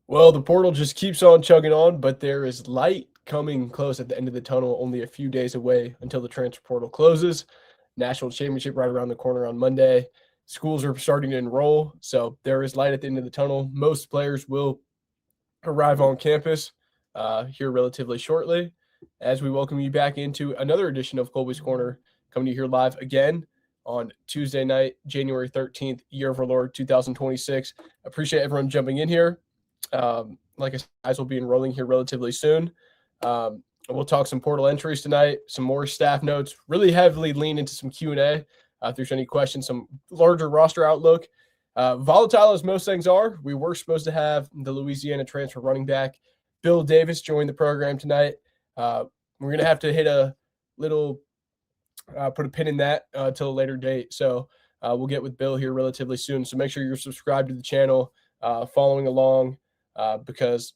Well, the portal just keeps on chugging on, but there is light coming close at the end of the tunnel, only a few days away until the transfer portal closes. National championship right around the corner on Monday. Schools are starting to enroll, so there is light at the end of the tunnel. Most players will arrive on campus here relatively shortly as we welcome you back into another edition of Kolby's Corner, coming to you here live again on Tuesday night, January 13th, year of our Lord 2026. Appreciate everyone jumping in here. Like I said, guys will be enrolling here relatively soon. We'll talk some portal entries tonight, some more staff notes, really heavily lean into some Q&A. If there's any questions, some larger roster outlook. Volatile as most things are, we were supposed to have the Louisiana transfer running back, Bill Davis, join the program tonight. We're going to have to hit a little, put a pin in that until a later date. So we'll get with Bill here relatively soon. So make sure you're subscribed to the channel, following along. Because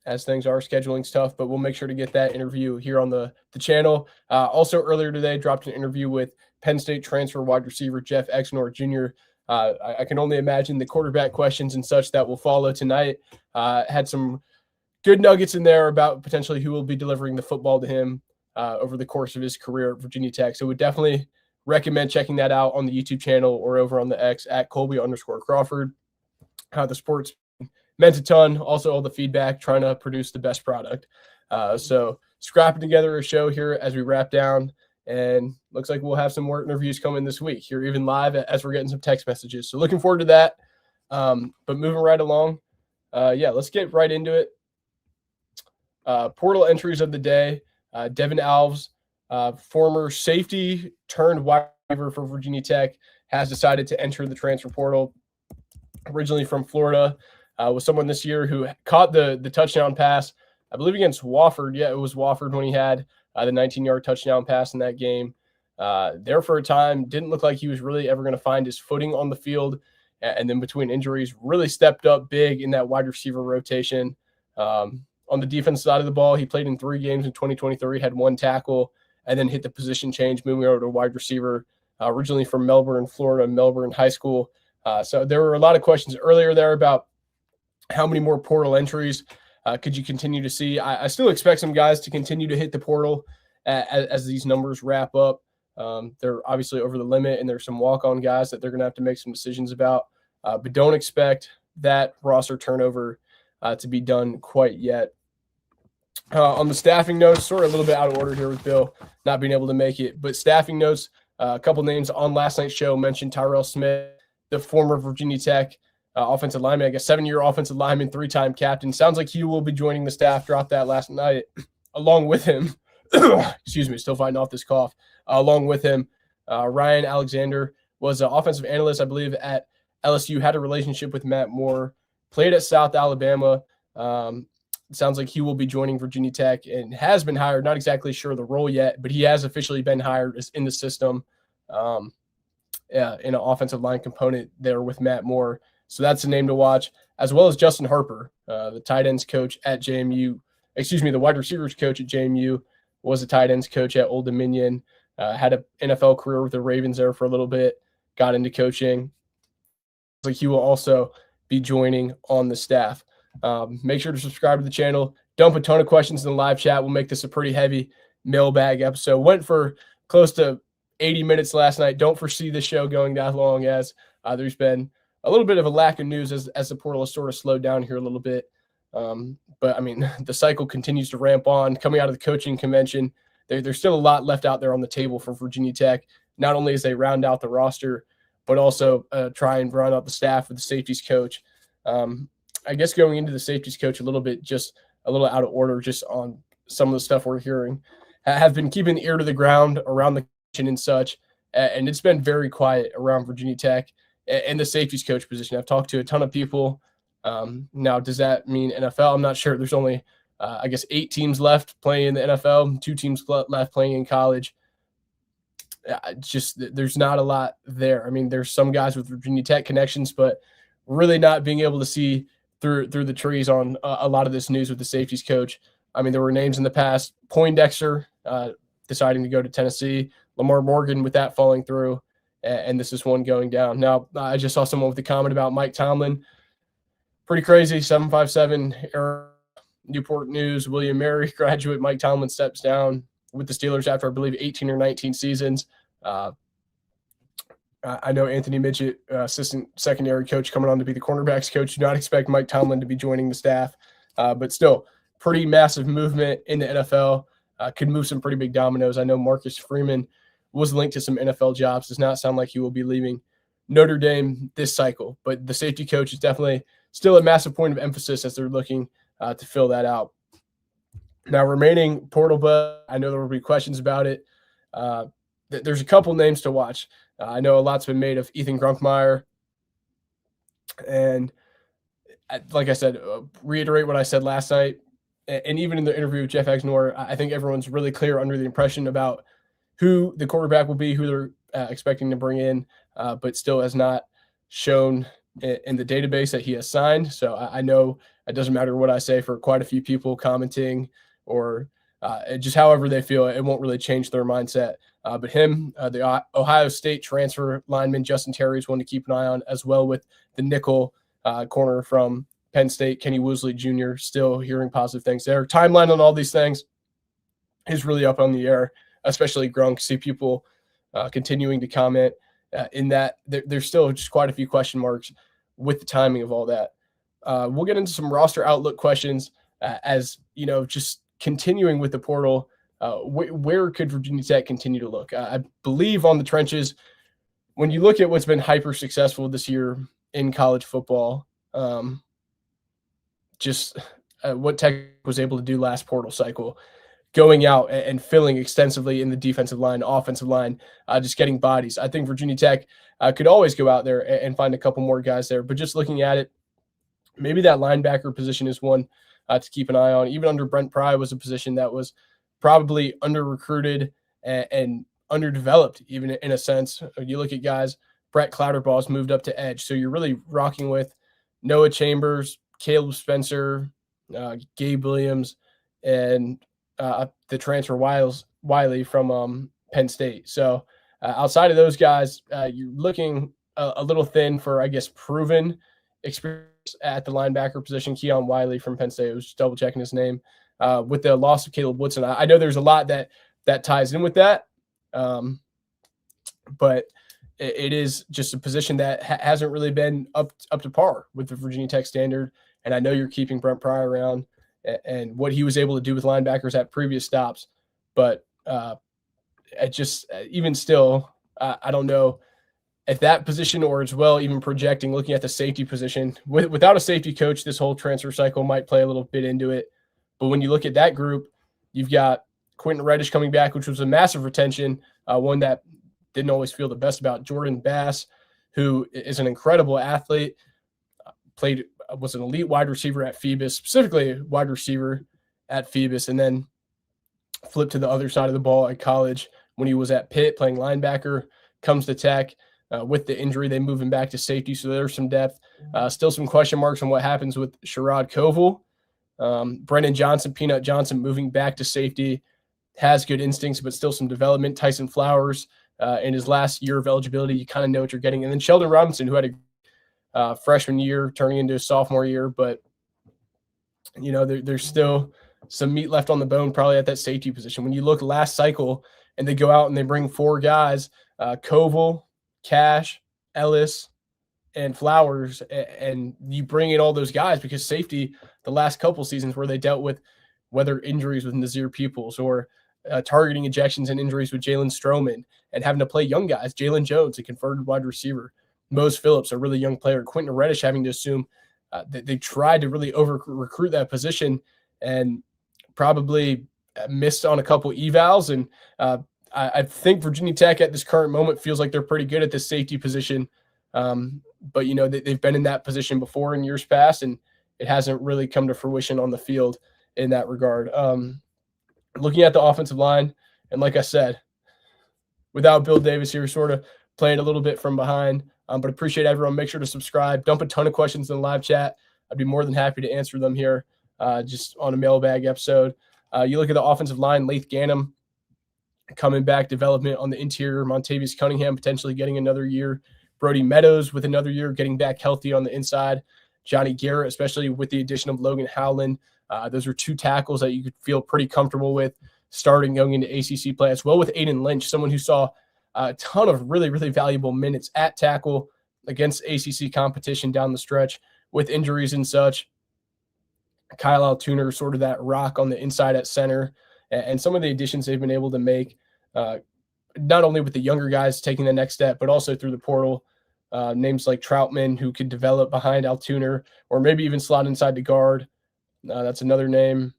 as things are, scheduling's tough, but we'll make sure to get that interview here on the channel. Also, earlier today, dropped an interview with Penn State transfer wide receiver Jeff Exnor Jr. I can only imagine the quarterback questions and such that will follow tonight. Had some good nuggets in there about potentially who will be delivering the football to him over the course of his career at Virginia Tech. So would definitely recommend checking that out on the YouTube channel or over on the X at Kolby_Crawford. The sports meant a ton. Also, all the feedback, trying to produce the best product. So scrapping together a show here as we wrap down, and looks like we'll have some more interviews coming this week here, even live as we're getting some text messages. So looking forward to that. But moving right along, let's get right into it. Portal entries of the day. Devin Alves, former safety turned wide receiver for Virginia Tech, has decided to enter the transfer portal. Originally from Florida, was someone this year who caught the touchdown pass, I believe against Wofford. Yeah, it was Wofford when he had the 19-yard touchdown pass in that game. There for a time, didn't look like he was really ever going to find his footing on the field. And then between injuries, really stepped up big in that wide receiver rotation. On the defense side of the ball, he played in 3 games in 2023, had 1 tackle, and then hit the position change, moving over to wide receiver, originally from Melbourne, Florida, Melbourne High School. So there were a lot of questions earlier there about how many more portal entries could you continue to see. I still expect some guys to continue to hit the portal as these numbers wrap up. They're obviously over the limit, and there's some walk-on guys that they're going to have to make some decisions about. But don't expect that roster turnover to be done quite yet. On the staffing notes, sort of a little bit out of order here with Bill not being able to make it. But staffing notes, a couple names on last night's show mentioned Tyrell Smith, the former Virginia Tech offensive lineman, I guess 7-year offensive lineman, 3-time captain. Sounds like he will be joining the staff. Dropped that last night. Along with him, excuse me, still fighting off this cough. Along with him, Ryan Alexander was an offensive analyst, I believe, at LSU, had a relationship with Matt Moore, played at South Alabama. Sounds like he will be joining Virginia Tech and has been hired. Not exactly sure the role yet, but he has officially been hired in the system. In an offensive line component there with Matt Moore. So that's a name to watch, as well as Justin Harper, the tight ends coach at JMU. The wide receivers coach at JMU, was a tight ends coach at Old Dominion, had an NFL career with the Ravens there for a little bit, got into coaching. So he will also be joining on the staff. Make sure to subscribe to the channel. Dump a ton of questions in the live chat. We'll make this a pretty heavy mailbag episode. Went for close to 80 minutes last night. Don't foresee the show going that long, as there's been a little bit of a lack of news as the portal has sort of slowed down here a little bit. But I mean, the cycle continues to ramp on. Coming out of the coaching convention, there's still a lot left out there on the table for Virginia Tech, not only as they round out the roster, but also try and round out the staff with the safeties coach. I guess going into the safeties coach a little bit, just a little out of order, just on some of the stuff we're hearing, have been keeping the ear to the ground around the and such, and it's been very quiet around Virginia Tech and the safeties coach position. I've talked to a ton of people. Now, does that mean NFL? I'm not sure. There's only, I guess, 8 teams left playing in the NFL, 2 teams left playing in college. Just there's not a lot there. I mean, there's some guys with Virginia Tech connections, but really not being able to see through the trees on a lot of this news with the safeties coach. I mean, there were names in the past, Poindexter deciding to go to Tennessee, Lamar Morgan with that falling through, and this is one going down. Now, I just saw someone with a comment about Mike Tomlin pretty crazy. 757 era Newport News. William Mary graduate Mike Tomlin steps down with the Steelers after, I believe, 18 or 19 seasons. I know Anthony Midget, assistant secondary coach, coming on to be the cornerbacks coach. Do not expect Mike Tomlin to be joining the staff, but still, pretty massive movement in the NFL. Could move some pretty big dominoes. I know Marcus Freeman was linked to some NFL jobs. Does not sound like he will be leaving Notre Dame this cycle, but the safety coach is definitely still a massive point of emphasis as they're looking to fill that out. Now, remaining portal, but I know there will be questions about it. There's a couple names to watch. I know a lot's been made of Ethan Grunkmeyer. And like I said, reiterate what I said last night. And even in the interview with Jeff Exnor, I think everyone's really clear under the impression about who the quarterback will be, who they're expecting to bring in, but still has not shown in the database that he has signed. So I know it doesn't matter what I say for quite a few people commenting or just however they feel, it won't really change their mindset. But him, the Ohio State transfer lineman, Justin Terry, is one to keep an eye on, as well with the nickel corner from Penn State, Kenny Woosley Jr., still hearing positive things there. Timeline on all these things is really up on the air, especially Grunk. See people continuing to comment in that there's still just quite a few question marks with the timing of all that. We'll get into some roster outlook questions as, just continuing with the portal. Where could Virginia Tech continue to look? I believe on the trenches, when you look at what's been hyper successful this year in college football, what Tech was able to do last portal cycle, going out and filling extensively in the defensive line, offensive line, just getting bodies. I think Virginia Tech could always go out there and find a couple more guys there. But just looking at it, maybe that linebacker position is one to keep an eye on. Even under Brent Pry was a position that was probably under-recruited and underdeveloped, even in a sense. You look at guys, Brett Clouderball's moved up to edge. So you're really rocking with Noah Chambers, Caleb Spencer, Gabe Williams, and the transfer Wiley from Penn State. So outside of those guys, you're looking a little thin for, I guess, proven experience at the linebacker position. Keon Wiley from Penn State, I was just double checking his name. With the loss of Caleb Woodson, I know there's a lot that ties in with that, but it is just a position that hasn't really been up to par with the Virginia Tech standard. And I know you're keeping Brent Pry around and what he was able to do with linebackers at previous stops, but even still, I don't know at that position, or as well, even projecting, looking at the safety position without a safety coach, this whole transfer cycle might play a little bit into it. But when you look at that group, you've got Quentin Reddish coming back, which was a massive retention, one that didn't always feel the best about. Jordan Bass, who is an incredible athlete, was an elite wide receiver at Phoebus, specifically a wide receiver at Phoebus, and then flipped to the other side of the ball at college when he was at Pitt playing linebacker, comes to Tech. With the injury, they move him back to safety, so there's some depth. Still some question marks on what happens with Sherrod Koval. Brennan Johnson, Peanut Johnson, moving back to safety, has good instincts, but still some development. Tyson Flowers, in his last year of eligibility, you kind of know what you're getting. And then Sheldon Robinson, who had a freshman year turning into a sophomore year, but, there's still some meat left on the bone probably at that safety position. When you look last cycle and they go out and they bring four guys, Koval, Cash, Ellis, and Flowers, and you bring in all those guys because safety, the last couple seasons where they dealt with whether injuries with Nazir Peoples or targeting ejections and injuries with Jalen Stroman and having to play young guys, Jalen Jones, a converted wide receiver, Mose Phillips, a really young player, Quentin Reddish having to assume that they tried to really over-recruit that position and probably missed on a couple evals. And I think Virginia Tech at this current moment feels like they're pretty good at this safety position. But, they've been in that position before in years past, and it hasn't really come to fruition on the field in that regard. Looking at the offensive line, and like I said, without Bill Davis here, sort of playing a little bit from behind, but appreciate everyone. Make sure to subscribe. Dump a ton of questions in the live chat. I'd be more than happy to answer them here just on a mailbag episode. You look at the offensive line, Laith Ganem coming back, development on the interior, Montavious Cunningham potentially getting another year, Brody Meadows with another year, getting back healthy on the inside. Johnny Garrett, especially with the addition of Logan Howland. Those are two tackles that you could feel pretty comfortable with starting going into ACC play, as well with Aiden Lynch, someone who saw a ton of really, really valuable minutes at tackle against ACC competition down the stretch with injuries and such. Kyle Altuner, sort of that rock on the inside at center, and some of the additions they've been able to make, not only with the younger guys taking the next step, but also through the portal. Names like Troutman, who could develop behind Altuner, or maybe even slot inside the guard. That's another name.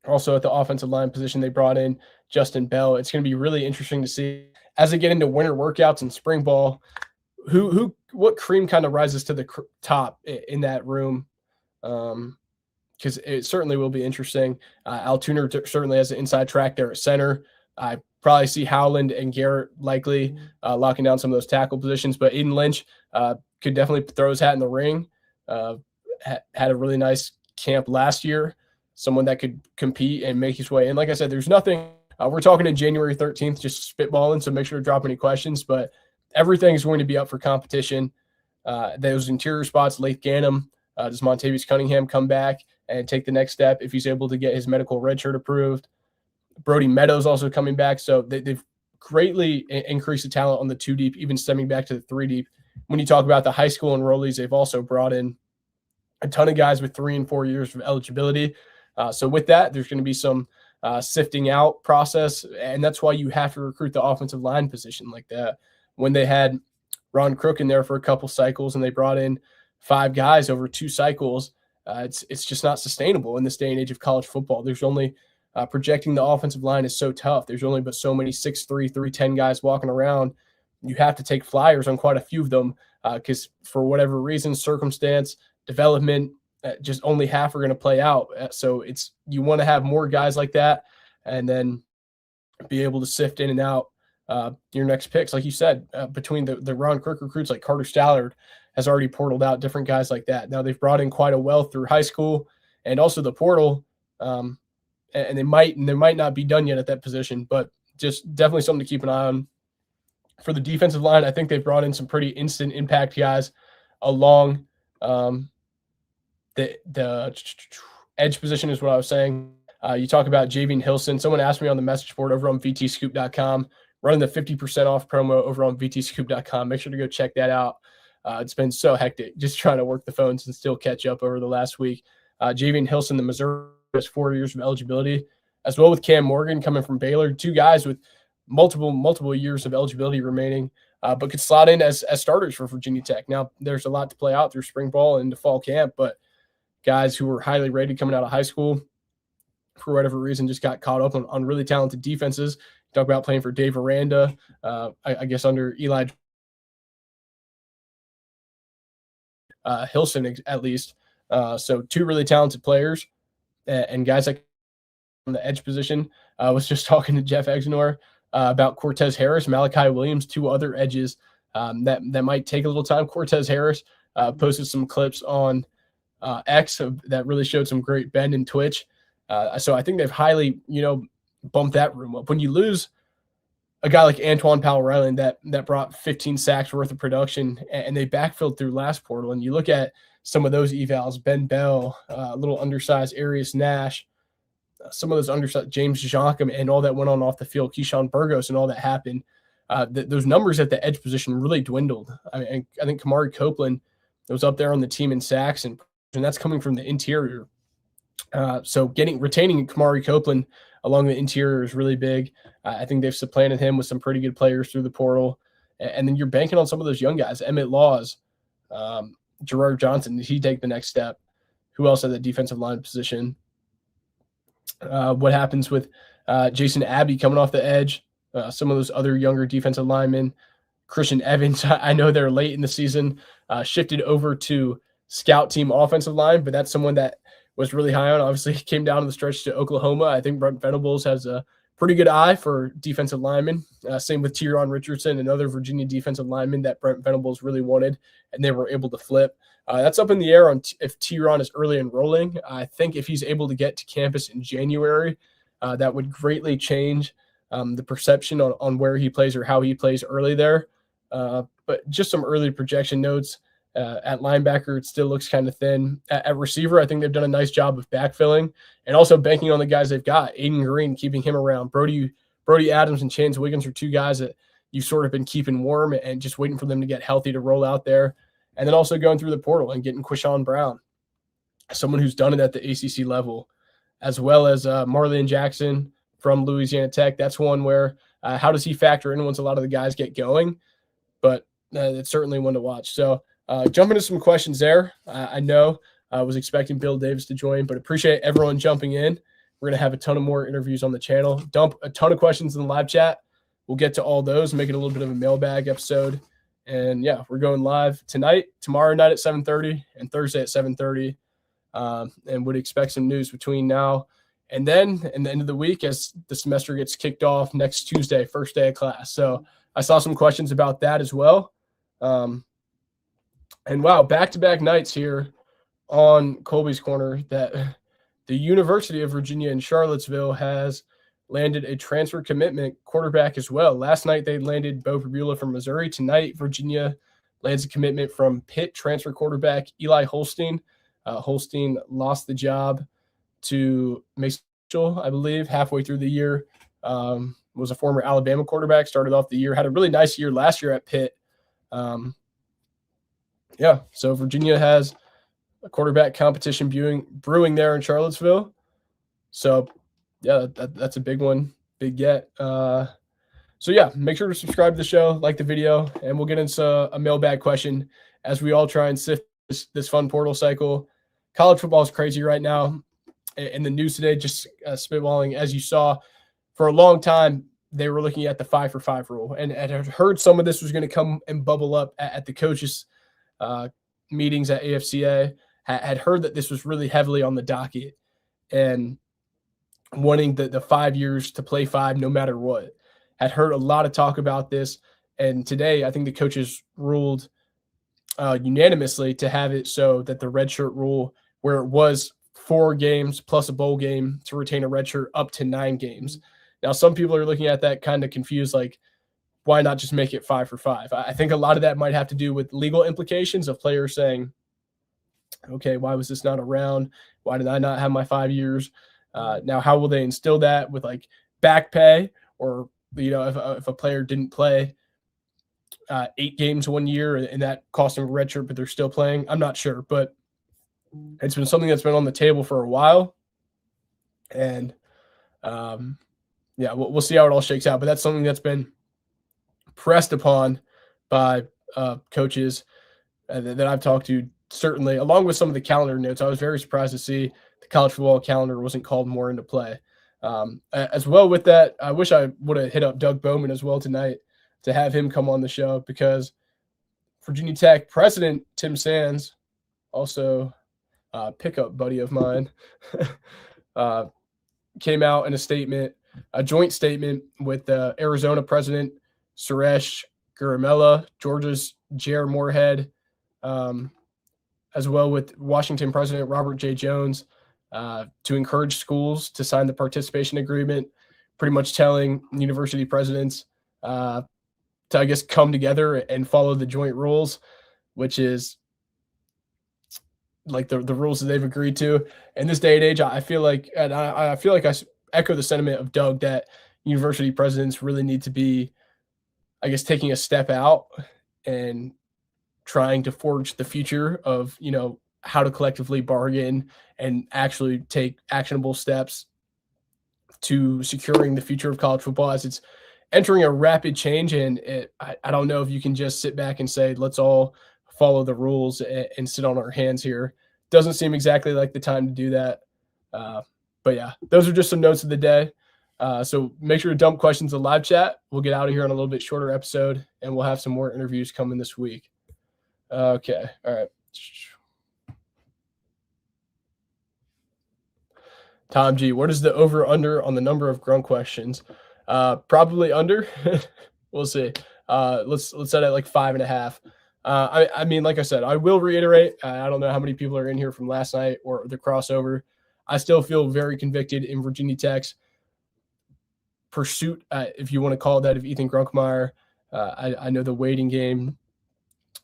Also at the offensive line position, they brought in Justin Bell. It's going to be really interesting to see as they get into winter workouts and spring ball, what cream kind of rises to the top in that room. Because it certainly will be interesting. Altuner certainly has an inside track there at center. I probably see Howland and Garrett likely locking down some of those tackle positions, but Aiden Lynch could definitely throw his hat in the ring. Had a really nice camp last year, someone that could compete and make his way in. Like I said, there's nothing. We're talking in January 13th, just spitballing, so make sure to drop any questions, but everything is going to be up for competition. Those interior spots, Laith Gannum, does Montavious Cunningham come back and take the next step if he's able to get his medical redshirt approved? Brody Meadows also coming back. So they've greatly increased the talent on the 2 deep, even stemming back to the 3 deep. When you talk about the high school enrollees, they've also brought in a ton of guys with 3 and 4 years of eligibility. So with that, there's going to be some sifting out process, and that's why you have to recruit the offensive line position like that. When they had Ron Crook in there for a couple cycles and they brought in 5 guys over 2 cycles, it's just not sustainable in this day and age of college football. There's only projecting the offensive line is so tough. There's only but so many 6'3", 310 guys walking around. You have to take flyers on quite a few of them because for whatever reason, circumstance, development, just only half are going to play out. So you want to have more guys like that and then be able to sift in and out your next picks. Like you said, between the Ron Crook recruits like Carter Stallard has already portaled out different guys like that. Now they've brought in quite a wealth through high school and also the portal. And they might not be done yet at that position, but just definitely something to keep an eye on. For the defensive line, I think they've brought in some pretty instant impact guys along the edge position is what I was saying. You talk about Javian Hilson. Someone asked me on the message board over on vtscoop.com, running the 50% off promo over on vtscoop.com. Make sure to go check that out. It's been so hectic just trying to work the phones and still catch up over the last week. Javian Hilson, the Missouri, has 4 years of eligibility, as well with Cam Morgan coming from Baylor, 2 guys with multiple years of eligibility remaining, but could slot in as starters for Virginia Tech. Now, there's a lot to play out through spring ball and into fall camp, but guys who were highly rated coming out of high school, for whatever reason, just got caught up on really talented defenses. Talk about playing for Dave Aranda, I guess under Eli Hilson at least. So 2 really talented players and guys like on the edge position. I was just talking to Jeff Exnor about Cortez Harris, Malachi Williams, 2 other edges that might take a little time. Cortez Harris posted some clips on X that really showed some great bend and twitch. So I think they've highly, bumped that room up. When you lose a guy like Antoine Powell-Ryland that brought 15 sacks worth of production and they backfilled through last portal, and you look at some of those evals, Ben Bell, a little undersized Arius Nash, some of those undersized James Jonkum and all that went on off the field, Keyshawn Burgos and all that happened. Those numbers at the edge position really dwindled. I think Kamari Copeland was up there on the team in sacks, and that's coming from the interior. So retaining Kamari Copeland along the interior is really big. I think they've supplanted him with some pretty good players through the portal. And then you're banking on some of those young guys, Emmett Laws, Gerard Johnson. Did he take the next step? Who else at the defensive line position? What happens with Jason Abbey coming off the edge? Some of those other younger defensive linemen. Christian Evans, I know they're late in the season, shifted over to scout team offensive line, but that's someone that was really high on. Obviously, he came down the stretch to Oklahoma. I think Brent Venables has a pretty good eye for defensive linemen. Same with Tyron Richardson, another Virginia defensive lineman that Brent Venables really wanted, and they were able to flip. That's up in the air on if Tyron is early enrolling. I think if he's able to get to campus in January, that would greatly change the perception on where he plays or how he plays early there. But just some early projection notes. At linebacker, it still looks kind of thin. At receiver, I think they've done a nice job of backfilling and also banking on the guys they've got. Aiden Green, keeping him around. Brody Adams and Chance Wiggins are two guys that you've sort of been keeping warm and just waiting for them to get healthy to roll out there. And then also going through the portal and getting Quishon Brown, someone who's done it at the ACC level, as well as Marlon Jackson from Louisiana Tech. That's one where how does he factor in once a lot of the guys get going? But it's certainly one to watch. So jump into some questions there. I know I was expecting Bill Davis to join, but appreciate everyone jumping in. We're going to have a ton of more interviews on the channel. Dump a ton of questions in the live chat. We'll get to all those, make it a little bit of a mailbag episode. And yeah, we're going live tonight, tomorrow night at 7:30, and Thursday at 7:30. And would expect some news between now and then and the end of the week as the semester gets kicked off next Tuesday, first day of class. So I saw some questions about that as well. And wow, back-to-back nights here on Kolby's Corner that the University of Virginia in Charlottesville has landed a transfer commitment quarterback as well. Last night they landed Bo Pribula from Missouri. Tonight, Virginia lands a commitment from Pitt transfer quarterback Eli Holstein. Holstein lost the job to Mason Mitchell, I believe, halfway through the year. Was a former Alabama quarterback, started off the year, had a really nice year last year at Pitt. Yeah, so Virginia has a quarterback competition brewing there in Charlottesville. So, yeah, that's a big one, big get. So, yeah, make sure to subscribe to the show, like the video, and we'll get into a mailbag question as we all try and sift this fun portal cycle. College football is crazy right now. In the news today, just spitballing, as you saw, for a long time, they were looking at the 5-for-5 rule. And I had heard some of this was going to come and bubble up at the coaches' meetings at AFCA. Had heard that this was really heavily on the docket and wanting the 5 years to play 5 no matter what. Had heard a lot of talk about this. And today, I think the coaches ruled unanimously to have it so that the redshirt rule, where it was 4 games plus a bowl game to retain a redshirt up to 9 games. Now, some people are looking at that kind of confused, like, why not just make it 5-for-5? I think a lot of that might have to do with legal implications of players saying, okay, why was this not around? Why did I not have my 5 years? Now, how will they instill that with like back pay, or, you know, if a player didn't play 8 games 1 year and that cost them a redshirt, but they're still playing? I'm not sure, but it's been something that's been on the table for a while. And yeah, we'll see how it all shakes out. But that's something that's been pressed upon by coaches that I've talked to, certainly, along with some of the calendar notes. I was very surprised to see the college football calendar wasn't called more into play. As well with that, I wish I would have hit up Doug Bowman as well tonight to have him come on the show, because Virginia Tech president Tim Sands, also a pickup buddy of mine, came out in a joint statement with Arizona president Suresh Garamella, Georgia's Jer Moorhead, as well with Washington president Robert J. Jones, to encourage schools to sign the participation agreement, pretty much telling university presidents to, I guess, come together and follow the joint rules, which is like the rules that they've agreed to. In this day and age, I feel like, and I feel like I echo the sentiment of Doug, that university presidents really need to be, I guess, taking a step out and trying to forge the future of, you know, how to collectively bargain and actually take actionable steps to securing the future of college football as it's entering a rapid change. And I don't know if you can just sit back and say, let's all follow the rules and sit on our hands here. Doesn't seem exactly like the time to do that. But yeah, those are just some notes of the day. So make sure to dump questions in the live chat. We'll get out of here on a little bit shorter episode, and we'll have some more interviews coming this week. Okay. All right. Tom G, what is the over under on the number of grunt questions? Probably under. We'll see. Let's set it like 5.5. I mean, like I said, I will reiterate, I don't know how many people are in here from last night or the crossover. I still feel very convicted in Virginia Tech's pursuit, if you want to call it that, of Ethan Grunkmeyer. I know the waiting game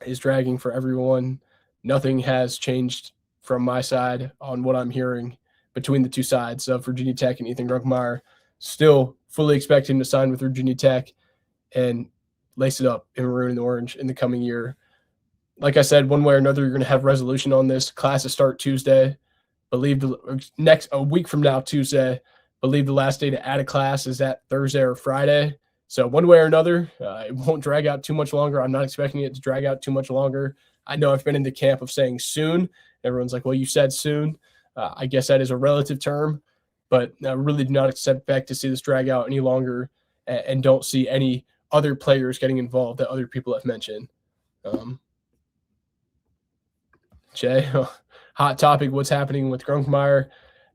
is dragging for everyone. Nothing has changed from my side on what I'm hearing between the two sides of Virginia Tech and Ethan Grunkemeyer. Still fully expect him to sign with Virginia Tech and lace it up in maroon and orange in the coming year. Like I said, one way or another, you're going to have resolution on this. Classes start Tuesday. Believe a week from now, Tuesday. Believe the last day to add a class is that Thursday or Friday. So one way or another, it won't drag out too much longer. I'm not expecting it to drag out too much longer. I know I've been in the camp of saying soon. Everyone's like, well, you said soon. I guess that is a relative term, but I really do not expect to see this drag out any longer and don't see any other players getting involved that other people have mentioned. Jay, hot topic, what's happening with Grunkemeyer?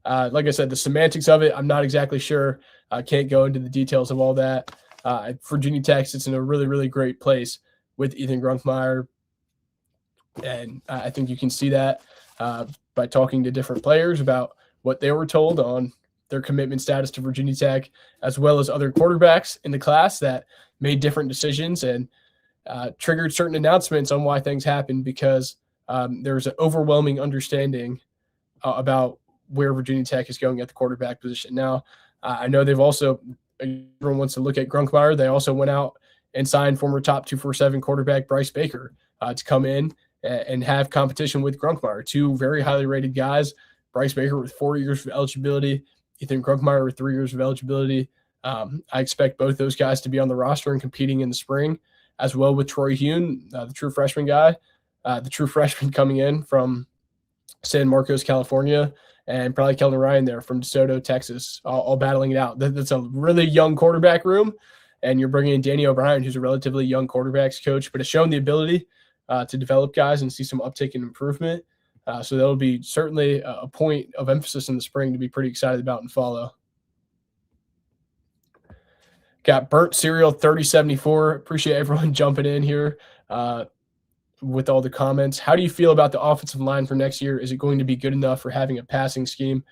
Like I said, the semantics of it, I'm not exactly sure. I can't go into the details of all that. Virginia Tech sits in a really, really great place with Ethan Grunkemeyer. And I think you can see that by talking to different players about what they were told on their commitment status to Virginia Tech, as well as other quarterbacks in the class that made different decisions and triggered certain announcements on why things happened, because there's an overwhelming understanding about where Virginia Tech is going at the quarterback position. Now, I know they've also, everyone wants to look at Grunkemeyer. They also went out and signed former top 247 quarterback Bryce Baker to come in and have competition with Grunkemeyer. Two very highly rated guys. Bryce Baker with 4 years of eligibility, Ethan Grunkemeyer with 3 years of eligibility. I expect both those guys to be on the roster and competing in the spring, as well with Troy Hune, the true freshman guy, the true freshman coming in from San Marcos, California, and probably Kelvin Ryan there from DeSoto, Texas, all battling it out. That's a really young quarterback room, and you're bringing in Danny O'Brien, who's a relatively young quarterbacks coach, but has shown the ability to develop guys and see some uptake and improvement. So that'll be certainly a point of emphasis in the spring to be pretty excited about and follow. Got Burnt Cereal 3074. Appreciate everyone jumping in here with all the comments. How do you feel about the offensive line for next year? Is it going to be good enough for having a passing scheme?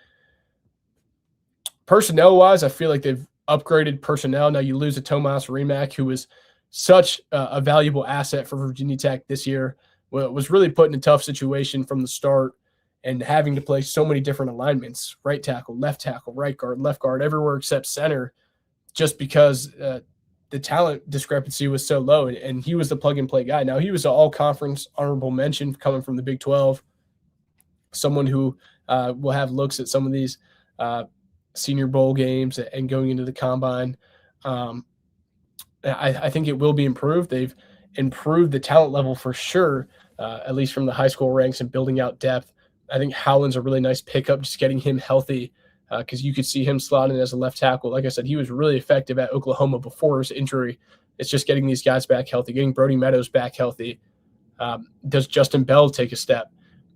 Personnel-wise, I feel like they've upgraded personnel. Now you lose a Tomas Remack, who was such a valuable asset for Virginia Tech this year. Well, was really put in a tough situation from the start and having to play so many different alignments, right tackle, right guard, left guard, everywhere except center, just because the talent discrepancy was so low, and he was the plug-and-play guy. Now, he was an all-conference honorable mention coming from the Big 12, someone who will have looks at some of these Senior Bowl games and going into the Combine. I think it will be improved. They've improved the talent level for sure, at least from the high school ranks and building out depth. I think Howland's a really nice pickup, just getting him healthy, because you could see him slotting as a left tackle. Like I said, he was really effective at Oklahoma before his injury. It's just getting these guys back healthy, getting Brody Meadows back healthy. Does Justin Bell take a step?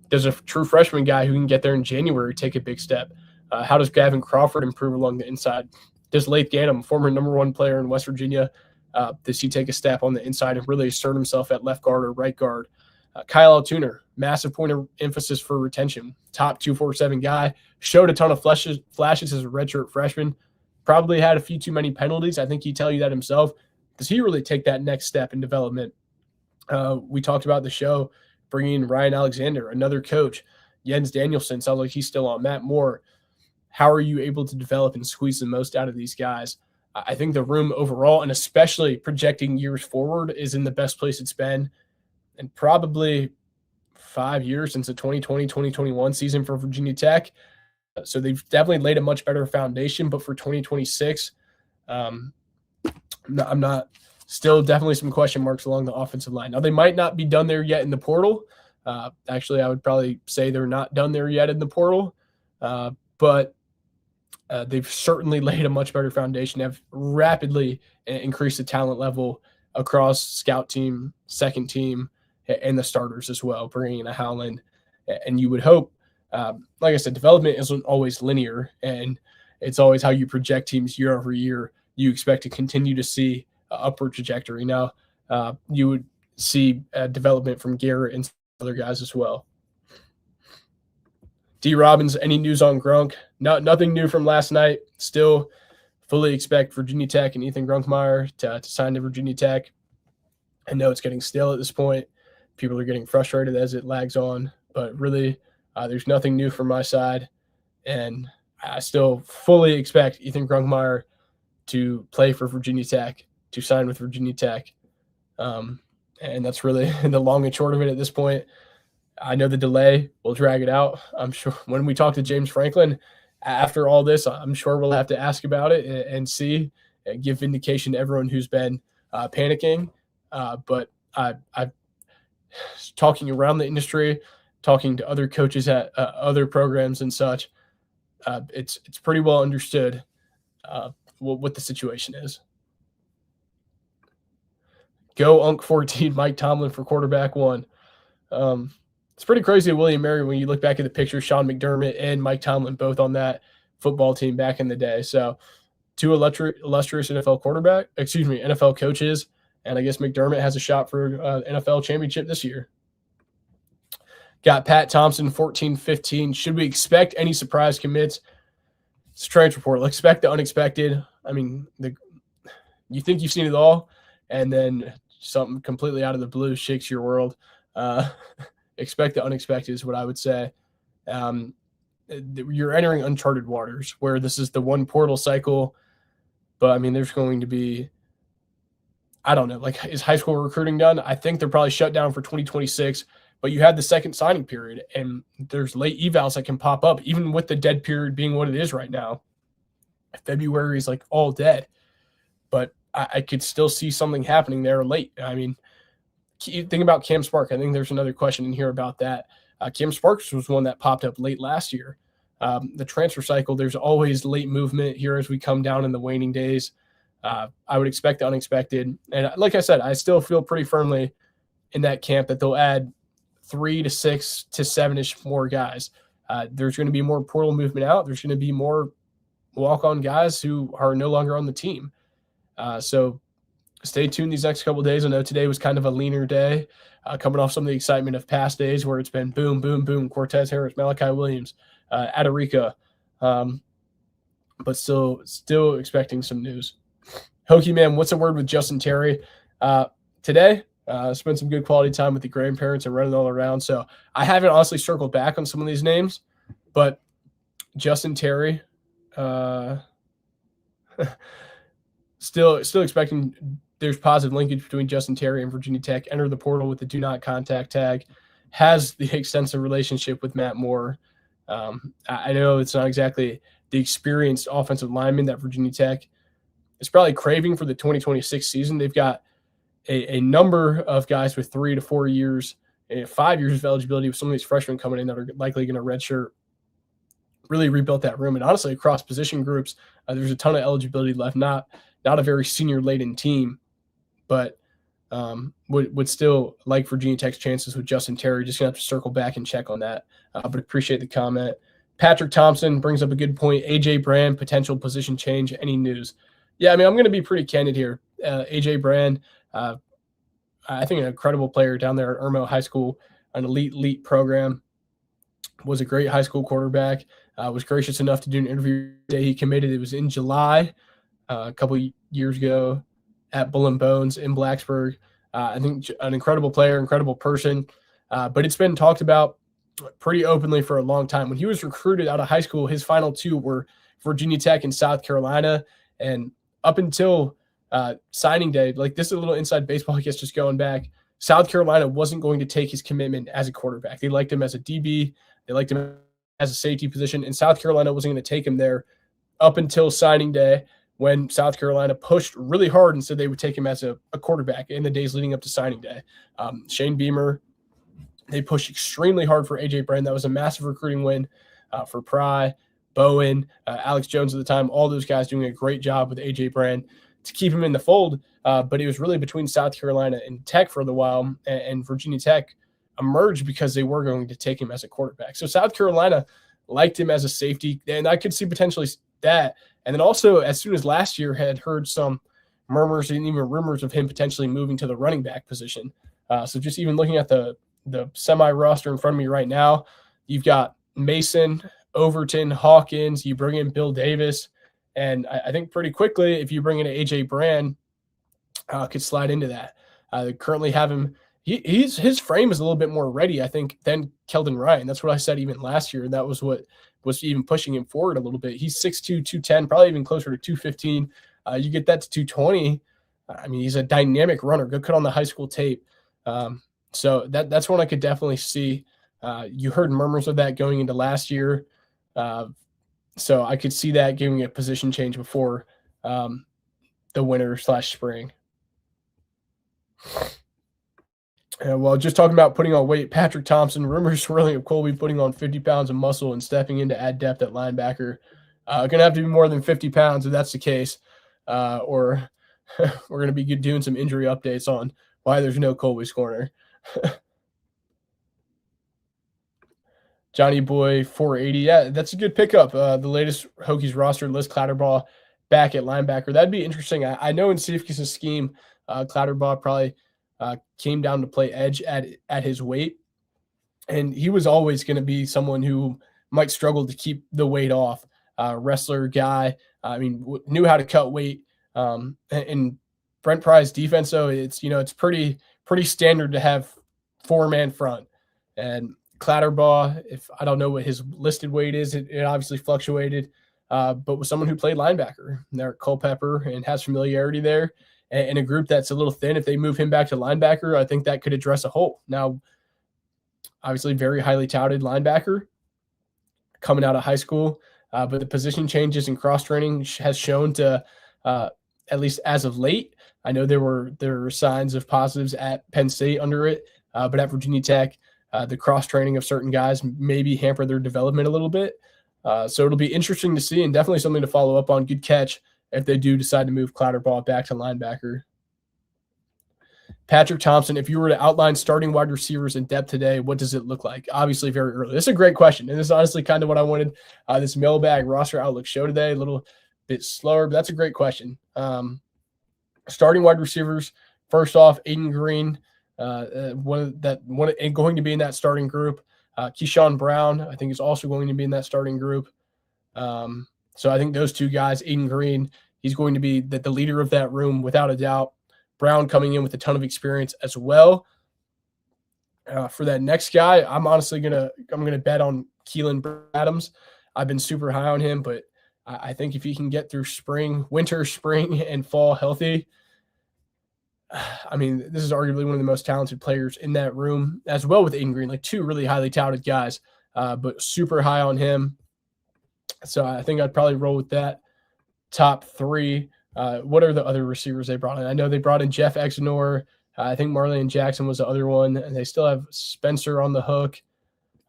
Does a true freshman guy who can get there in January take a big step? How does Gavin Crawford improve along the inside? Does Lath Ganem, former #1 player in West Virginia, does he take a step on the inside and really assert himself at left guard or right guard? Kyle Altuner, massive point of emphasis for retention. Top 247 guy, showed a ton of flashes as a redshirt freshman. Probably had a few too many penalties. I think he'd tell you that himself. Does he really take that next step in development? We talked about the show, bringing in Ryan Alexander, another coach. Jens Danielson, sounds like he's still on. Matt Moore. How are you able to develop and squeeze the most out of these guys? I think the room overall, and especially projecting years forward, is in the best place it's been in probably 5 years since the 2020-2021 season for Virginia Tech. So they've definitely laid a much better foundation. But for 2026, I'm not still definitely some question marks along the offensive line. Now, they might not be done there yet in the portal. Actually, I would probably say they're not done there yet in the portal. But they've certainly laid a much better foundation, have rapidly increased the talent level across scout team, second team, and the starters as well, bringing in a Howland. And you would hope, like I said, development isn't always linear, and it's always how you project teams year over year. You expect to continue to see an upward trajectory. Now, you would see development from Garrett and other guys as well. D. Robbins, any news on Grunk? Nothing new from last night. Still fully expect Virginia Tech and Ethan Grunkemeyer to sign to Virginia Tech. I know it's getting stale at this point, people are getting frustrated as it lags on, but really there's nothing new from my side. And I still fully expect Ethan Grunkemeyer to play for Virginia Tech, to sign with Virginia Tech. And that's really the long and short of it at this point. I know the delay will drag it out. I'm sure when we talk to James Franklin after all this, I'm sure we'll have to ask about it and see and give vindication to everyone who's been panicking. But I've talking around the industry, talking to other coaches at other programs and such. It's pretty well understood what the situation is. Go Unk 14, Mike Tomlin for quarterback 1. It's pretty crazy, William Mary, when you look back at the picture, Sean McDermott and Mike Tomlin both on that football team back in the day. So 2 illustrious NFL coaches, and I guess McDermott has a shot for NFL championship this year. Got Pat Thompson, 14-15. Should we expect any surprise commits? It's a transfer portal. Expect the unexpected. I mean, you think you've seen it all, and then something completely out of the blue shakes your world. Expect the unexpected is what I would say. You're entering uncharted waters where this is the one portal cycle, but I mean, there's going to be, I don't know, like, is high school recruiting done? I think they're probably shut down for 2026, but you had the second signing period, and there's late evals that can pop up, even with the dead period being what it is right now. February is like all dead, but I could still see something happening there late. I mean, think about Cam Spark. I think there's another question in here about that. Cam Sparks was one that popped up late last year. The transfer cycle, there's always late movement here as we come down in the waning days. I would expect the unexpected. And like I said, I still feel pretty firmly in that camp that they'll add 3 to 6 to 7-ish more guys. There's going to be more portal movement out. There's going to be more walk-on guys who are no longer on the team. So stay tuned these next couple of days. I know today was kind of a leaner day, coming off some of the excitement of past days where it's been boom, boom, boom, Cortez Harris, Malachi Williams, Adarica, but still expecting some news. Hokie Man, what's the word with Justin Terry? Today, spent some good quality time with the grandparents and running all around. So I haven't honestly circled back on some of these names, but Justin Terry, still expecting there's positive linkage between Justin Terry and Virginia Tech. Enter the portal with the do not contact tag. Has the extensive relationship with Matt Moore. I know it's not exactly the experienced offensive lineman that Virginia Tech is probably craving for the 2026 season. They've got a number of guys with 3 to 4 years, 5 years of eligibility with some of these freshmen coming in that are likely going to redshirt. Really rebuilt that room. And honestly, across position groups, there's a ton of eligibility left. Not a very senior-laden team, but would still like Virginia Tech's chances with Justin Terry. Just going to have to circle back and check on that. But appreciate the comment. Patrick Thompson brings up a good point. A.J. Brand, potential position change. Any news? Yeah, I mean, I'm going to be pretty candid here. A.J. Brand, I think an incredible player down there at Irmo High School, an elite program. Was a great high school quarterback. Was gracious enough to do an interview the day he committed. It was in July, a couple years ago at Bull and Bones in Blacksburg. I think an incredible player, incredible person. But it's been talked about pretty openly for a long time. When he was recruited out of high school, his final 2 were Virginia Tech and South Carolina. And up until signing day, like, this is a little inside baseball, I guess, just going back, South Carolina wasn't going to take his commitment as a quarterback. They liked him as a DB. They liked him as a safety position. And South Carolina wasn't going to take him there up until signing day, when South Carolina pushed really hard and said they would take him as a quarterback in the days leading up to signing day. Shane Beamer, they pushed extremely hard for A.J. Brand. That was a massive recruiting win for Pry, Bowen, Alex Jones at the time, all those guys doing a great job with A.J. Brand to keep him in the fold. But it was really between South Carolina and Tech for a while, and Virginia Tech emerged because they were going to take him as a quarterback. So South Carolina liked him as a safety, and I could see potentially that. And then also, as soon as last year, had heard some murmurs and even rumors of him potentially moving to the running back position. So just even looking at the semi-roster in front of me right now, you've got Mason, Overton, Hawkins, you bring in Bill Davis, and I think pretty quickly, if you bring in A.J. Brand, could slide into that. They currently have him his frame is a little bit more ready, I think, than Keldon Ryan. That's what I said even last year. That was what was even pushing him forward a little bit. He's 6'2", 210, probably even closer to 215. You get that to 220. I mean, he's a dynamic runner. Go cut on the high school tape. So that's one I could definitely see. You heard murmurs of that going into last year. So I could see that giving a position change before the winter/spring. Well, just talking about putting on weight, Patrick Thompson, rumors swirling of Kolby putting on 50 pounds of muscle and stepping in to add depth at linebacker. Going to have to be more than 50 pounds if that's the case, or we're going to be doing some injury updates on why there's no kolbyscorner. Johnny Boy 480. Yeah, that's a good pickup. The latest Hokies roster lists Clatterbaugh back at linebacker. That'd be interesting. I know in Safekis' scheme, Clatterbaugh probably came down to play edge at his weight, and he was always going to be someone who might struggle to keep the weight off. Wrestler guy. I mean, knew how to cut weight. And Brent Pry's defense, though, it's pretty standard to have 4-man front. And Clatterbaugh, if I don't know what his listed weight is, it obviously fluctuated, but with someone who played linebacker there at Culpeper and has familiarity there, and a group that's a little thin, if they move him back to linebacker, I think that could address a hole. Now, obviously, very highly touted linebacker coming out of high school, but the position changes and cross training has shown to, at least as of late, I know there were signs of positives at Penn State under it, but at Virginia Tech, the cross training of certain guys maybe hamper their development a little bit. So it'll be interesting to see, and definitely something to follow up on. Good catch if they do decide to move Clatterbaugh back to linebacker. Patrick Thompson, if you were to outline starting wide receivers in depth today, what does it look like? Obviously, very early. This is a great question, and this is honestly kind of what I wanted this Mailbag roster outlook show today. A little bit slower, but that's a great question. Starting wide receivers, first off, Aiden Green, going to be in that starting group. Keyshawn Brown, I think, is also going to be in that starting group. So I think those two guys, Aiden Green, he's going to be the leader of that room without a doubt. Brown coming in with a ton of experience as well. For that next guy, I'm honestly gonna bet on Keelan Adams. I've been super high on him, but I think if he can get through winter, spring, and fall healthy, I mean, this is arguably one of the most talented players in that room, as well with Aiden Green, like two really highly touted guys, but super high on him. So I think I'd probably roll with that top three. What are the other receivers they brought in? I know they brought in Jeff Exenor. I think Marlon Jackson was the other one, and they still have Spencer on the hook.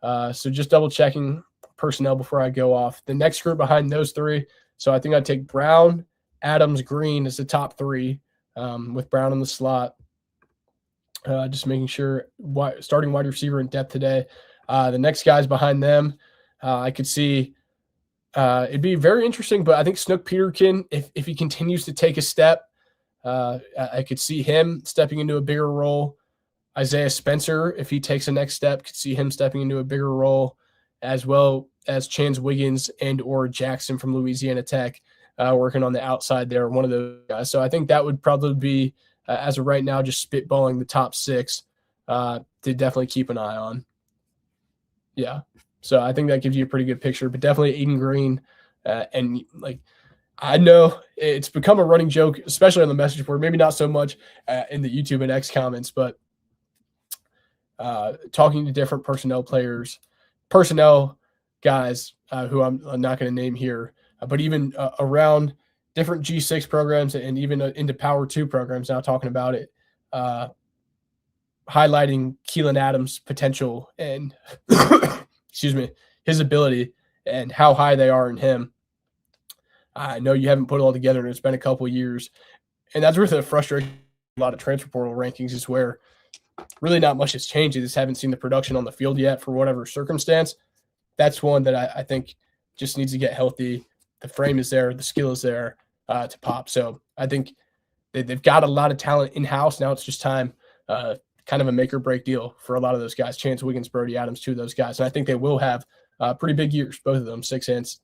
So just double checking personnel before I go off. The next group behind those three. So I think I'd take Brown, Adams, Green as the top three, with Brown in the slot. Just making sure starting wide receiver in depth today. The next guys behind them, I could see it'd be very interesting, but I think Snook Peterkin, if he continues to take a step, I could see him stepping into a bigger role. Isaiah Spencer, if he takes a next step, could see him stepping into a bigger role, as well as Chance Wiggins and or Jackson from Louisiana Tech, working on the outside there, one of those guys. So I think that would probably be, as of right now, just spitballing the top six to definitely keep an eye on. Yeah. So I think that gives you a pretty good picture, but definitely Aiden Green. And like, I know it's become a running joke, especially on the message board, maybe not so much in the YouTube and X comments, but talking to different personnel guys who I'm not going to name here, but even around different G6 programs and even into Power 2 programs now talking about it, highlighting Keelan Adams' potential and excuse me, his ability and how high they are in him. I know you haven't put it all together and it's been a couple of years. And that's where the frustration a lot of transfer portal rankings is, where really not much has changed. You just haven't seen the production on the field yet for whatever circumstance. That's one that I think just needs to get healthy. The frame is there. The skill is there to pop. So I think they've got a lot of talent in-house. Now it's just time, kind of a make or break deal for a lot of those guys. Chance Wiggins, Brody Adams, two of those guys. And I think they will have pretty big years, both of them, 6 ends.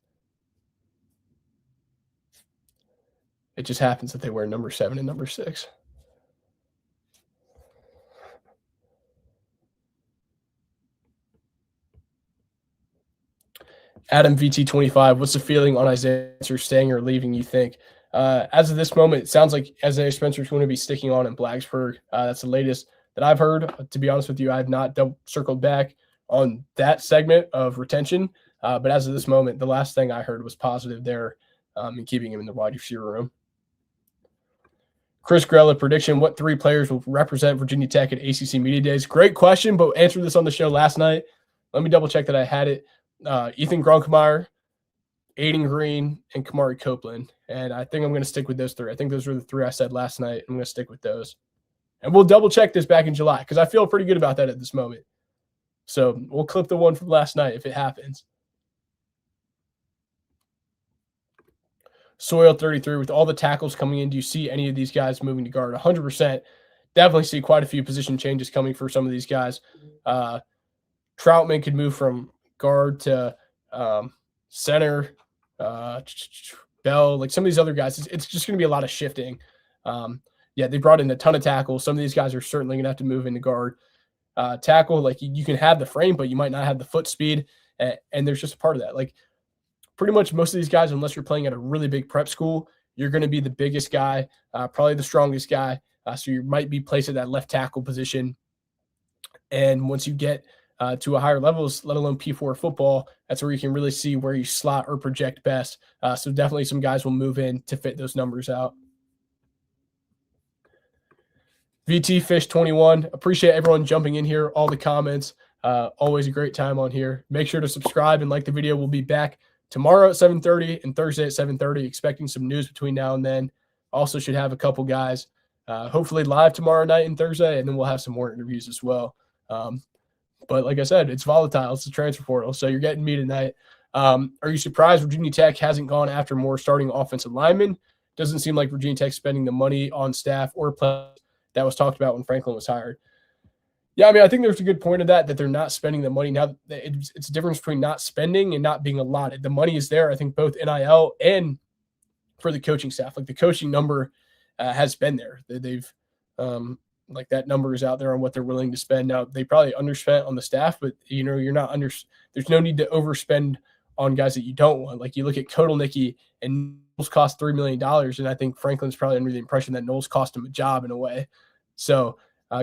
It just happens that they wear number 7 and number 6. Adam VT25, what's the feeling on Isaiah Spencer staying or leaving, you think? As of this moment, it sounds like Isaiah Spencer is going to be sticking on in Blacksburg. That's the latest that I've heard. To be honest with you, I have not circled back on that segment of retention. But as of this moment, the last thing I heard was positive there in keeping him in the wide receiver room. Chris Grella, prediction, what 3 players will represent Virginia Tech at ACC Media Days? Great question, but answered this on the show last night. Let me double check that I had it. Ethan Grunkemeyer, Aiden Green, and Kamari Copeland. And I think I'm going to stick with those 3. I think those were the 3 I said last night. I'm going to stick with those. And we'll double check this back in July because I feel pretty good about that at this moment. So we'll clip the one from last night if it happens. Soil 33, with all the tackles coming in, do you see any of these guys moving to guard? 100%. Definitely see quite a few position changes coming for some of these guys. Troutman could move from guard to center. Bell, like some of these other guys, it's just going to be a lot of shifting. They brought in a ton of tackles. Some of these guys are certainly going to have to move into guard. Tackle, like you can have the frame, but you might not have the foot speed. And there's just a part of that. Like pretty much most of these guys, unless you're playing at a really big prep school, you're going to be the biggest guy, probably the strongest guy. So you might be placed at that left tackle position. And once you get to a higher levels, let alone P4 football, that's where you can really see where you slot or project best. So definitely some guys will move in to fit those numbers out. VT Fish 21, appreciate everyone jumping in here, all the comments. Always a great time on here. Make sure to subscribe and like the video. We'll be back tomorrow at 7:30 and Thursday at 7:30, expecting some news between now and then. Also should have a couple guys hopefully live tomorrow night and Thursday, and then we'll have some more interviews as well. But like I said, it's volatile. It's the transfer portal, so you're getting me tonight. Are you surprised Virginia Tech hasn't gone after more starting offensive linemen? Doesn't seem like Virginia Tech spending the money on staff or players that was talked about when Franklin was hired. Yeah, I mean, I think there's a good point of that they're not spending the money. Now, it's a difference between not spending and not being allotted. The money is there, I think, both NIL and for the coaching staff. Like the coaching number has been there. They've like that number is out there on what they're willing to spend. Now, they probably underspent on the staff, but, you're not there's no need to overspend on guys that you don't want. Like you look at Kotelnicki and Knowles cost $3 million, and I think Franklin's probably under the impression that Knowles cost him a job in a way. So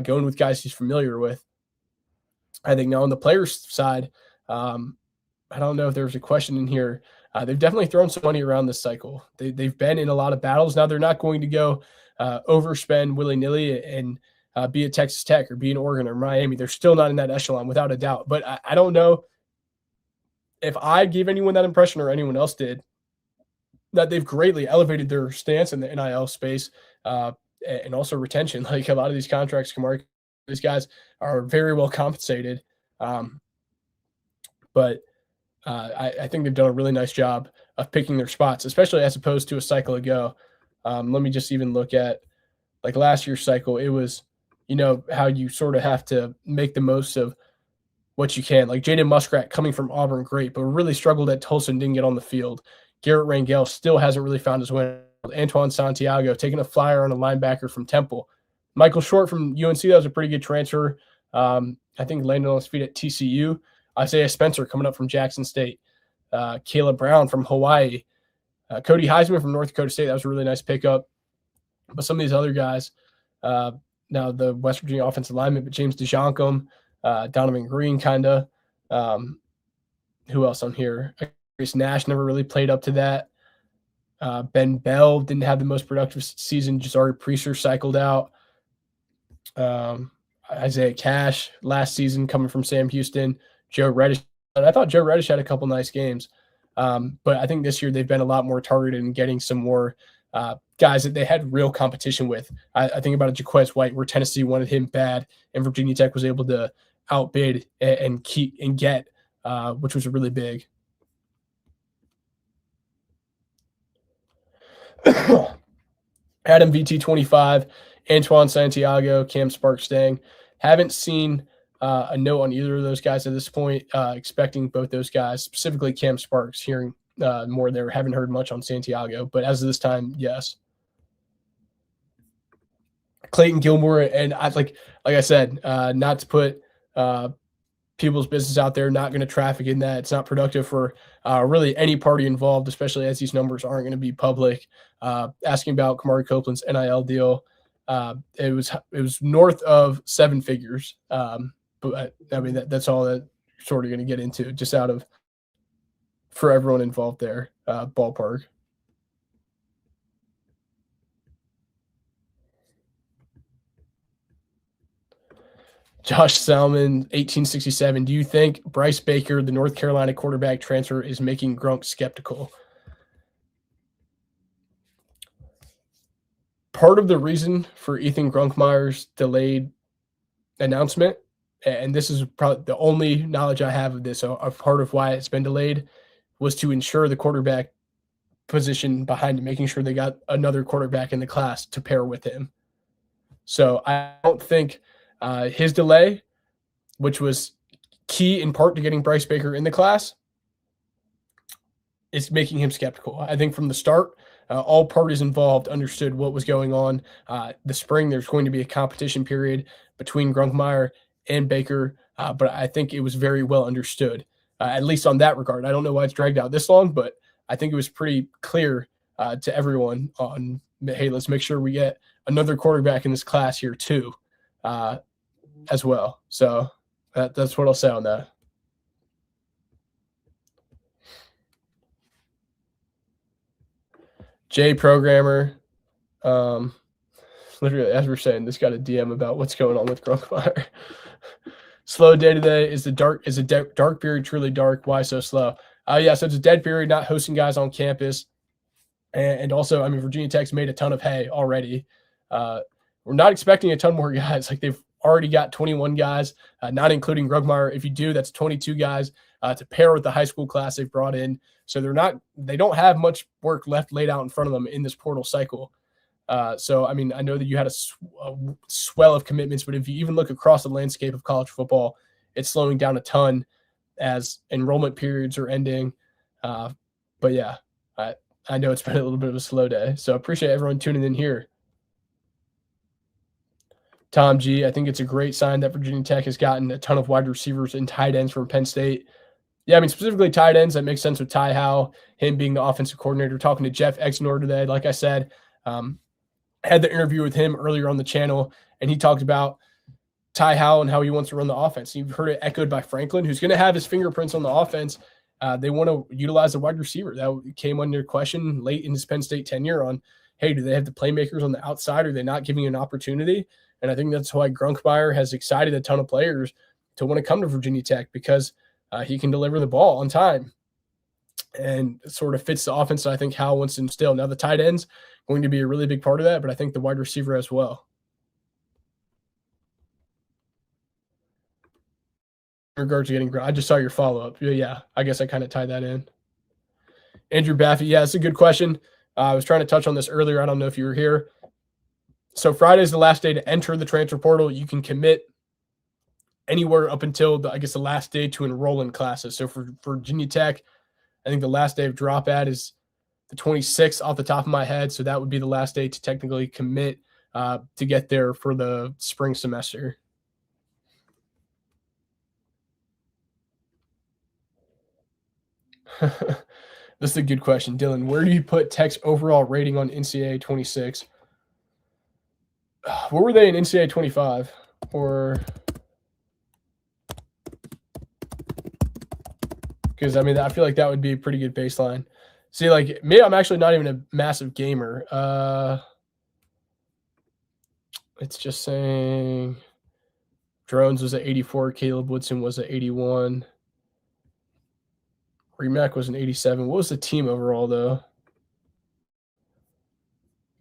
going with guys he's familiar with. I think now on the players' side, I don't know if there's a question in here. They've definitely thrown some money around this cycle. They've been in a lot of battles. Now they're not going to go overspend willy-nilly and be at Texas Tech or be in Oregon or Miami. They're still not in that echelon without a doubt. But I don't know if I gave anyone that impression or anyone else did, that they've greatly elevated their stance in the NIL space and also retention. Like a lot of these contracts, Kamari, these guys are very well compensated. But I think they've done a really nice job of picking their spots, especially as opposed to a cycle ago. Let me just even look at like last year's cycle. It was, how you sort of have to make the most of what you can. Like Jaden Muskrat coming from Auburn, great, but really struggled at Tulsa and didn't get on the field. Garrett Rangel still hasn't really found his way. Antoine Santiago taking a flyer on a linebacker from Temple. Michael Short from UNC, that was a pretty good transfer. I think landed on his feet at TCU. Isaiah Spencer coming up from Jackson State. Caleb Brown from Hawaii. Cody Heisman from North Dakota State. That was a really nice pickup. But some of these other guys, now the West Virginia offensive lineman, but James DeJoncum, Donovan Green kind of. Who else on here? Chris Nash never really played up to that. Ben Bell didn't have the most productive season. Jazari Priester cycled out. Isaiah Cash last season coming from Sam Houston. Joe Reddish. And I thought Joe Reddish had a couple nice games. But I think this year they've been a lot more targeted in getting some more guys that they had real competition with. I think about a Jaquez White where Tennessee wanted him bad and Virginia Tech was able to outbid and keep and get, which was really big. Adam VT25, Antoine Santiago, Cam Sparks staying. Haven't seen a note on either of those guys at this point. Expecting both those guys, specifically Cam Sparks, hearing more there. Haven't heard much on Santiago, but as of this time, yes. Clayton Gilmore, and like I said, not to put people's business out there, not going to traffic in that. It's not productive for really any party involved, especially as these numbers aren't going to be public. Asking about Kamari Copeland's NIL deal, it was north of 7 figures. But I mean, that's all that you're sort of going to get into, just out of, for everyone involved there, ballpark. Josh Salmon, 1867. Do you think Bryce Baker, the North Carolina quarterback transfer, is making Grunk skeptical? Part of the reason for Ethan Grunkmeyer's delayed announcement, and this is probably the only knowledge I have of this, a part of why it's been delayed, was to ensure the quarterback position behind him, making sure they got another quarterback in the class to pair with him. So I don't think his delay, which was key in part to getting Bryce Baker in the class, is making him skeptical. I think from the start, all parties involved understood what was going on. The spring, there's going to be a competition period between Grunkmeyer and Baker, but I think it was very well understood, at least on that regard. I don't know why it's dragged out this long, but I think it was pretty clear to everyone on, hey, let's make sure we get another quarterback in this class here too, as well. So that's what I'll say on that. Jay Programmer, literally, as we're saying, this got a DM about what's going on with Grunkmeyer. Slow day today. Is a dark period truly dark? Why so slow? Yeah, so it's a dead period, not hosting guys on campus. And also, I mean, Virginia Tech's made a ton of hay already. We're not expecting a ton more guys. Like, they've already got 21 guys, not including Grunkmeyer. If you do, that's 22 guys to pair with the high school class they've brought in. So they don't have much work left laid out in front of them in this portal cycle. So, I mean, I know that you had a swell of commitments, but if you even look across the landscape of college football, it's slowing down a ton as enrollment periods are ending. But yeah, I know it's been a little bit of a slow day. So appreciate everyone tuning in here. Tom G, I think it's a great sign that Virginia Tech has gotten a ton of wide receivers and tight ends from Penn State. Yeah, I mean, specifically tight ends, that makes sense with Ty Howe, him being the offensive coordinator. Talking to Jeff Exnor today, like I said, had the interview with him earlier on the channel, and he talked about Ty Howe and how he wants to run the offense. You've heard it echoed by Franklin, who's going to have his fingerprints on the offense. They want to utilize a wide receiver. That came under question late in his Penn State tenure on, hey, do they have the playmakers on the outside? Or are they not giving you an opportunity? And I think that's why Grunkmeyer has excited a ton of players to want to come to Virginia Tech, because he can deliver the ball on time and it sort of fits the offense that I think Hal wants to instill. Now, the tight end's going to be a really big part of that, but I think the wide receiver as well. In regards to getting, I just saw your follow-up. Yeah, I guess I kind of tied that in. Andrew Baffy, yeah, it's a good question. I was trying to touch on this earlier. I don't know if you were here. So Friday is the last day to enter the transfer portal. You can commit anywhere up until, the last day to enroll in classes. So for Virginia Tech, I think the last day of drop ad is the 26th off the top of my head. So that would be the last day to technically commit to get there for the spring semester. This is a good question. Dylan, where do you put Tech's overall rating on NCAA 26? Where were they in NCAA 25? Or because, I mean, I feel like that would be a pretty good baseline. See, like, me, I'm actually not even a massive gamer. It's just saying Drones was at 84. Caleb Woodson was at 81. Remack was an 87. What was the team overall, though?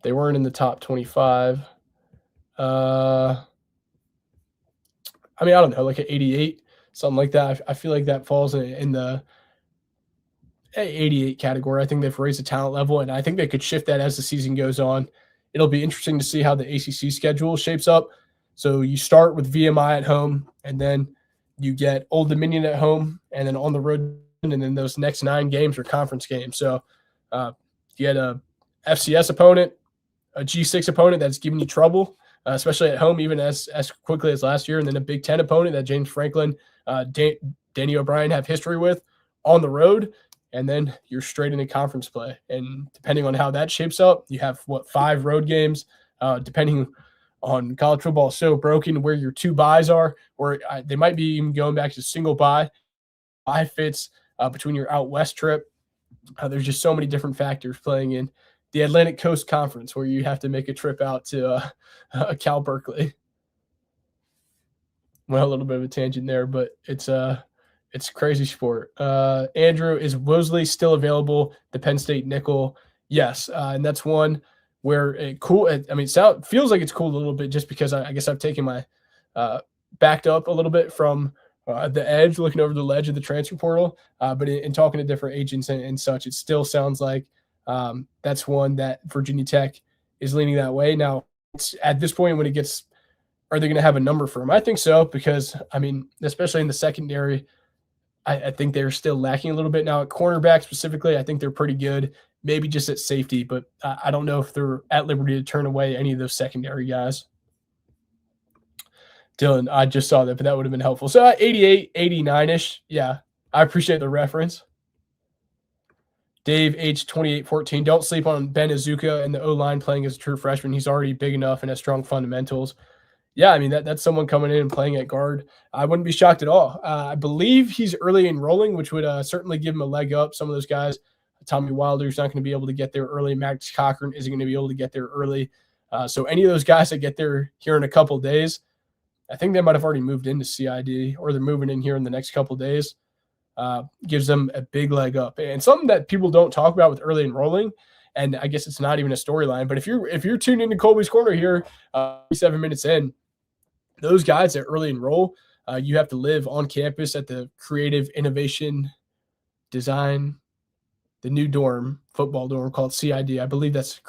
They weren't in the top 25. I mean, I don't know, like an 88, something like that. I feel like that falls in the 88 category. I think they've raised the talent level, and I think they could shift that as the season goes on. It'll be interesting to see how the ACC schedule shapes up. So you start with VMI at home, and then you get Old Dominion at home, and then on the road, and then those next 9 games are conference games. So you get a FCS opponent, a G6 opponent that's giving you trouble, especially at home, even as quickly as last year, and then a Big Ten opponent that James Franklin Danny O'Brien have history with on the road, and then you're straight into conference play. And depending on how that shapes up, you have 5 road games, depending on college football is so broken where your 2 buys are, or they might be even going back to single buy fits between your out west trip. There's just so many different factors playing in the Atlantic Coast Conference where you have to make a trip out to Cal Berkeley. Well, a little bit of a tangent there, but it's a crazy sport. Andrew, is Wosley still available? The Penn State nickel? Yes, and that's one where it feels like it's cool a little bit just because I guess I've taken my backed up a little bit from the edge, looking over the ledge of the transfer portal. But in talking to different agents and such, it still sounds like that's one that Virginia Tech is leaning that way. Now, at this point, when it gets, are they going to have a number for him? I think so, because, especially in the secondary, I think they're still lacking a little bit. Now, at cornerback specifically, I think they're pretty good, maybe just at safety, but I don't know if they're at liberty to turn away any of those secondary guys. Dylan, I just saw that, but that would have been helpful. So 88, 89-ish. Yeah, I appreciate the reference. Dave, age 28-14. Don't sleep on Ben Azuka and the O-line playing as a true freshman. He's already big enough and has strong fundamentals. Yeah, that's someone coming in and playing at guard. I wouldn't be shocked at all. I believe he's early enrolling, which would certainly give him a leg up. Some of those guys, Tommy Wilder's not going to be able to get there early. Max Cochran isn't going to be able to get there early. So any of those guys that get there here in a couple days, I think they might have already moved into CID, or they're moving in here in the next couple of days. Gives them a big leg up, and something that people don't talk about with early enrolling. And I guess it's not even a storyline, but if you're tuned into Kolby's Corner here, 7 minutes in, those guys that early enroll, you have to live on campus at the Creative Innovation Design, the new dorm, football dorm called CID. I believe that's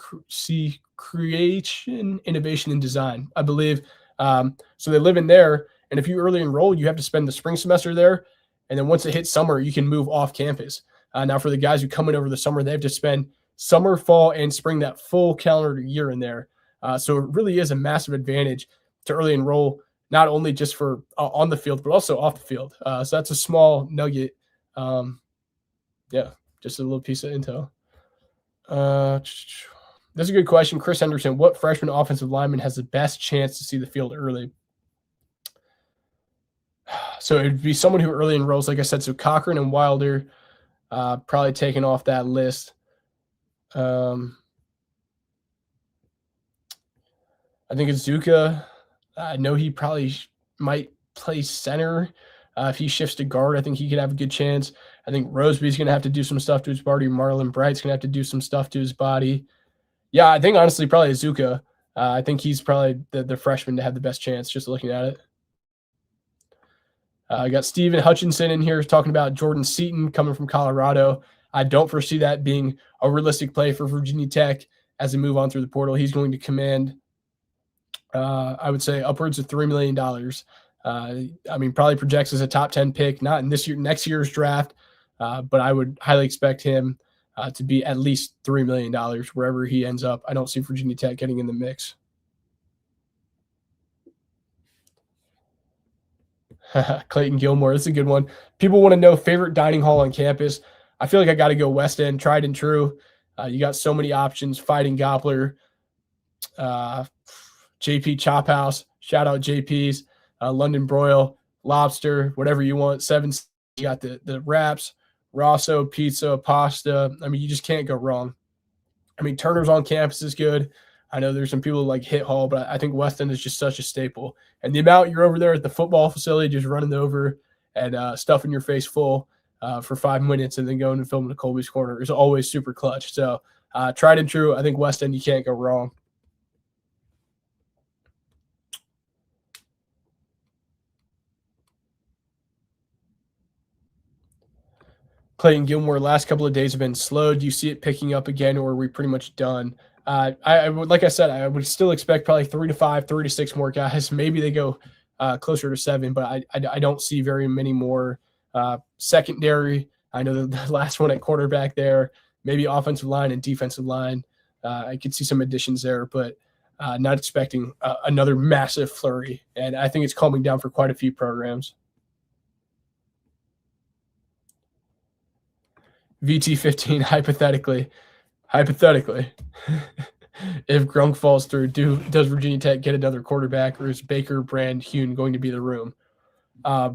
Creation, Innovation, and Design, I believe. So they live in there, and if you early enroll, you have to spend the spring semester there, and then once it hits summer, you can move off campus. Now, for the guys who come in over the summer, they have to spend summer, fall, and spring, that full calendar year in there. So it really is a massive advantage to early enroll, not only just for on the field, but also off the field. So that's a small nugget. Yeah, just a little piece of intel. That's a good question. Chris Henderson, what freshman offensive lineman has the best chance to see the field early? So it would be someone who early enrolls, like I said. So Cochran and Wilder probably taken off that list. I think Azuka. I know he probably might play center. If he shifts to guard, I think he could have a good chance. I think Roseby's going to have to do some stuff to his body. Marlon Bright's going to have to do some stuff to his body. Yeah, I think honestly probably Azuka. I think he's probably the freshman to have the best chance, just looking at it. I got Steven Hutchinson in here talking about Jordan Seaton coming from Colorado. I don't foresee that being a realistic play for Virginia Tech as they move on through the portal. He's going to command, I would say, upwards of $3 million. Probably projects as a top 10 pick, not in next year's draft, but I would highly expect him to be at least $3 million wherever he ends up. I don't see Virginia Tech getting in the mix. Clayton Gilmore, this is a good one. People want to know favorite dining hall on campus. I feel like I got to go West End, tried and true. You got so many options. Fighting Gobbler, JP Chop House, shout out JP's, London Broil, Lobster, whatever you want. 7, you got the wraps, Rosso, pizza, pasta. You just can't go wrong. Turner's on campus is good. I know there's some people who like Hit Hall, but I think West End is just such a staple. And the amount you're over there at the football facility just running over and stuffing your face full for 5 minutes and then going and filming the Kolby's Corner is always super clutch. So tried and true. I think West End, you can't go wrong. Clayton Gilmore, last couple of days have been slow. Do you see it picking up again, or are we pretty much done? I would, like I said, I would still expect probably 3 to 5, 3 to 6 more guys. Maybe they go closer to 7, but I don't see very many more. Secondary, I know the last one at quarterback there, maybe offensive line and defensive line. I could see some additions there, but not expecting another massive flurry. And I think it's calming down for quite a few programs. VT15 hypothetically, if Grunk falls through, does Virginia Tech get another quarterback, or is Baker Brand Hune going to be the room? I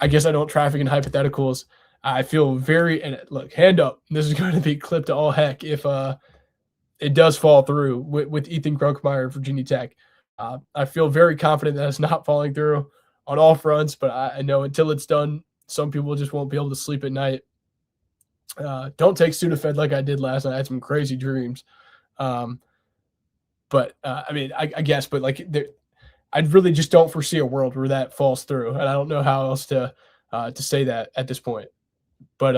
guess I don't traffic in hypotheticals. I feel and look, hand up. This is going to be clipped to all heck if it does fall through with Ethan Grunkmeyer at Virginia Tech. I feel very confident that it's not falling through on all fronts, but I know until it's done, some people just won't be able to sleep at night. Don't take Sudafed like I did last night. I had some crazy dreams. But I mean, I guess, but like I really just don't foresee a world where that falls through, and I don't know how else to say that at this point. But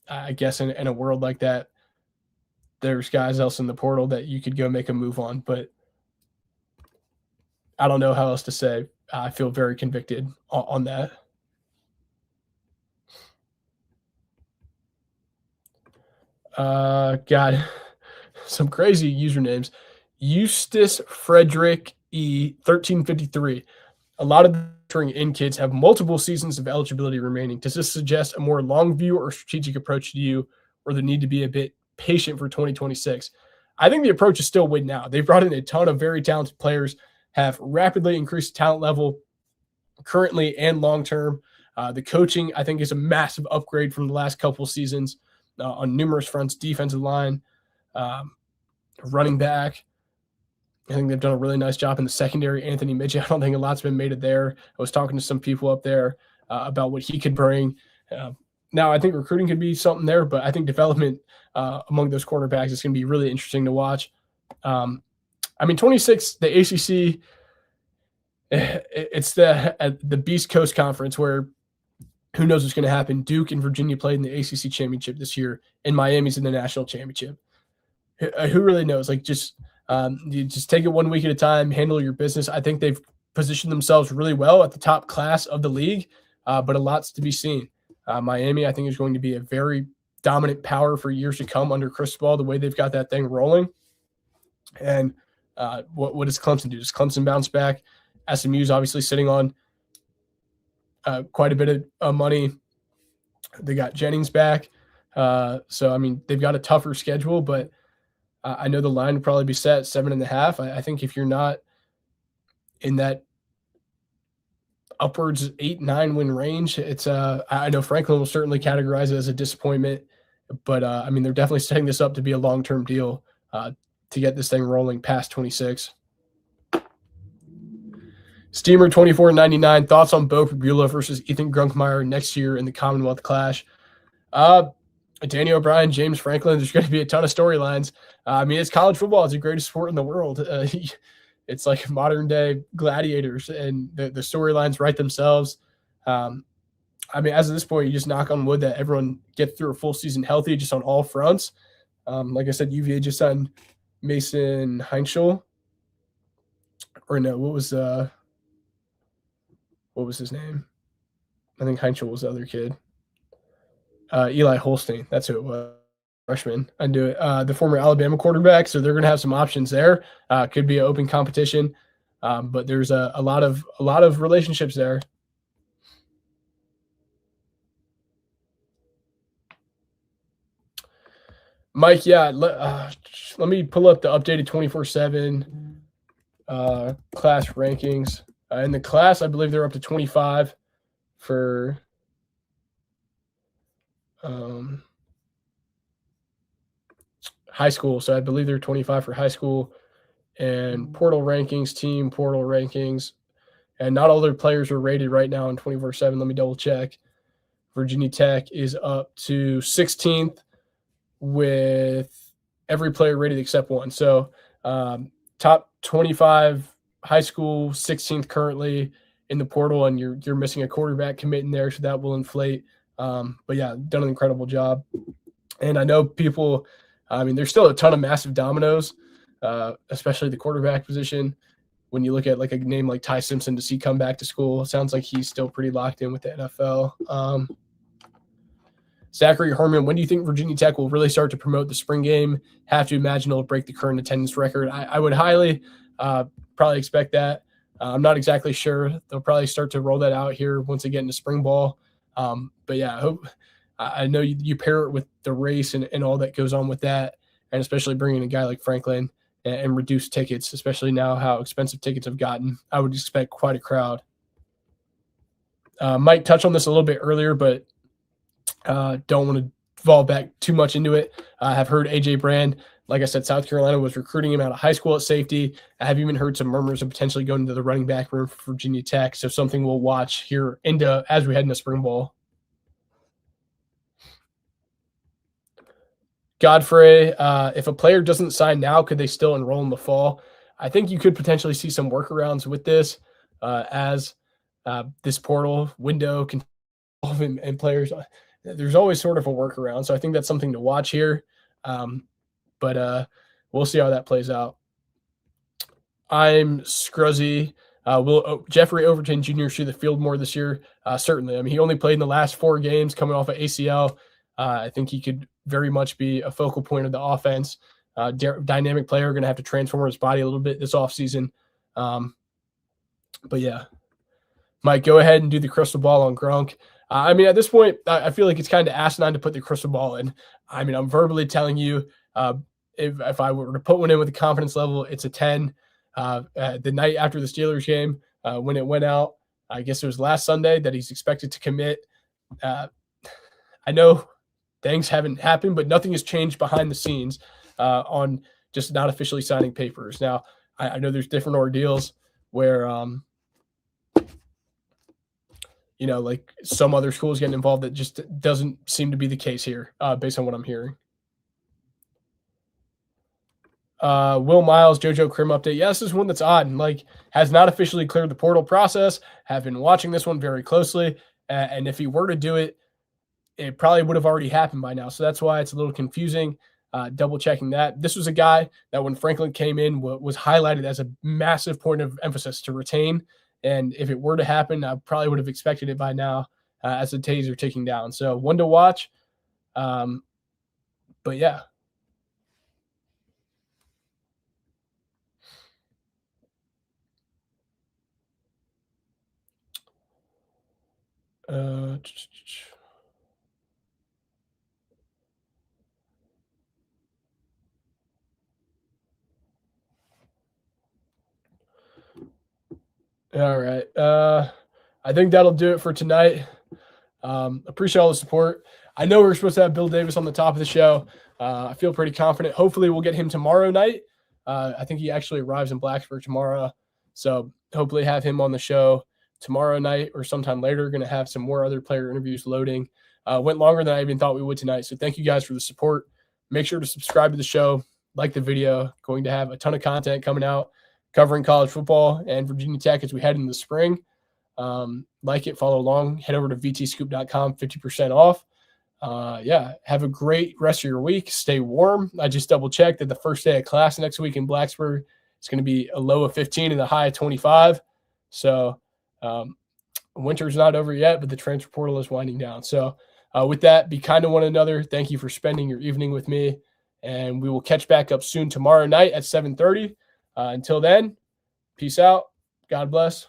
I guess in a world like that, there's guys else in the portal that you could go make a move on, but I don't know how else to say. I feel very convicted on that. God, some crazy usernames. Eustace Frederick E 1353. A lot of entering in kids have multiple seasons of eligibility remaining. Does this suggest a more long view or strategic approach to you, or the need to be a bit patient for 2026? I think the approach is still win now. They've brought in a ton of very talented players, have rapidly increased talent level currently and long term. The coaching, I think, is a massive upgrade from the last couple seasons on numerous fronts: defensive line, running back. I think they've done a really nice job in the secondary. Anthony Midget, I don't think a lot's been made of there. I was talking to some people up there about what he could bring. Now, I think recruiting could be something there, but I think development among those quarterbacks is going to be really interesting to watch. I mean, 26, the ACC, it's the Beast Coast Conference where who knows what's going to happen. Duke and Virginia played in the ACC championship this year, and Miami's in the national championship. Who really knows? Like, you just take it 1 week at a time, handle your business. I think they've positioned themselves really well at the top class of the league, but a lot's to be seen. Miami, I think, is going to be a very dominant power for years to come under Cristobal, the way they've got that thing rolling. And what does Clemson do? Does Clemson bounce back? SMU's obviously sitting on quite a bit of money. They got Jennings back. So, I mean, they've got a tougher schedule, but I know the line would probably be set at 7.5. I think if you're not in that upwards 8-9 win range, it's I know Franklin will certainly categorize it as a disappointment, but I mean, they're definitely setting this up to be a long-term deal to get this thing rolling past 26. Steamer 2499, thoughts on Bo Pribula versus Ethan Grunkmeyer next year in the Commonwealth Clash? Danny O'Brien, James Franklin, there's going to be a ton of storylines. I mean, it's college football. It's the greatest sport in the world. It's like modern day gladiators, and the storylines write themselves. I mean, as of this point, you just knock on wood that everyone gets through a full season healthy, just on all fronts. Like I said, UVA just signed Mason Heinschel. Or no, what was his name? I think Heinschel was the other kid. Eli Holstein, that's who it was. Freshman. I do it. The former Alabama quarterback, so they're going to have some options there. Could be an open competition, but there's a lot of relationships there. Mike, yeah, let me pull up the updated 24/7 class rankings. In the class, I believe they're up to 25 for high school. So I believe they're 25 for high school, and portal rankings, team portal rankings, and not all their players are rated right now on 24/7. Let me double check. Virginia Tech is up to 16th with every player rated except one. So top 25 high school, 16th currently in the portal, and you're missing a quarterback commit in there, so that will inflate. But yeah, done an incredible job. And I know people, I mean, there's still a ton of massive dominoes, especially the quarterback position. When you look at like a name like Ty Simpson, does he come back to school? It sounds like he's still pretty locked in with the NFL. Zachary Herman, when do you think Virginia Tech will really start to promote the spring game? Have to imagine it'll break the current attendance record. I would highly probably expect that. I'm not exactly sure. They'll probably start to roll that out here once they get into spring ball. But yeah, I know you pair it with the race and all that goes on with that, and especially bringing a guy like Franklin and reduce tickets, especially now how expensive tickets have gotten. I would expect quite a crowd. Might touch on this a little bit earlier, but don't want to fall back too much into it. I have heard AJ Brand, like I said, South Carolina was recruiting him out of high school at safety. I have even heard some murmurs of potentially going into the running back room for Virginia Tech. So something we'll watch here into as we head into spring ball. Godfrey, if a player doesn't sign now, could they still enroll in the fall? I think you could potentially see some workarounds with this as this portal window can and players. There's always sort of a workaround. So I think that's something to watch here. But we'll see how that plays out. I'm Scruzzy. Will Jeffrey Overton Jr. see the field more this year? Certainly. I mean, he only played in the last 4 games coming off of ACL. I think he could very much be a focal point of the offense. Dynamic player, going to have to transform his body a little bit this offseason. But yeah, Mike, go ahead and do the crystal ball on Gronk. I mean, at this point, I feel like it's kind of asinine to put the crystal ball in. I mean, I'm verbally telling you, if I were to put one in with a confidence level, it's a 10. The night after the Steelers game, when it went out, I guess it was last Sunday that he's expected to commit. I know things haven't happened, but nothing has changed behind the scenes on just not officially signing papers. Now, I know there's different ordeals where, like some other schools getting involved. That just doesn't seem to be the case here, based on what I'm hearing. Will Miles, JoJo Krim update. Yeah, this is one that's odd and has not officially cleared the portal process. Have been watching this one very closely. And if he were to do it, it probably would have already happened by now. So that's why it's a little confusing. Double checking that. This was a guy that when Franklin came in was highlighted as a massive point of emphasis to retain. And if it were to happen, I probably would have expected it by now as the days are ticking down. So one to watch. But yeah. All right. I think that'll do it for tonight. Appreciate all the support. I know we're supposed to have Bill Davis on the top of the show. I feel pretty confident. Hopefully we'll get him tomorrow night. I think he actually arrives in Blacksburg tomorrow. So hopefully have him on the show tomorrow night or sometime later. Going to have some more other player interviews loading. Went longer than I even thought we would tonight. So thank you guys for the support. Make sure to subscribe to the show, like the video. Going to have a ton of content coming out covering college football and Virginia Tech as we head into the spring. Like it, follow along, head over to vtscoop.com, 50% off. Have a great rest of your week. Stay warm. I just double checked that the first day of class next week in Blacksburg is going to be a low of 15 and a high of 25. So winter's not over yet, but the transfer portal is winding down. So with that, be kind to one another. Thank you for spending your evening with me, and we will catch back up soon tomorrow night at 7:30. Until then, peace out. God bless.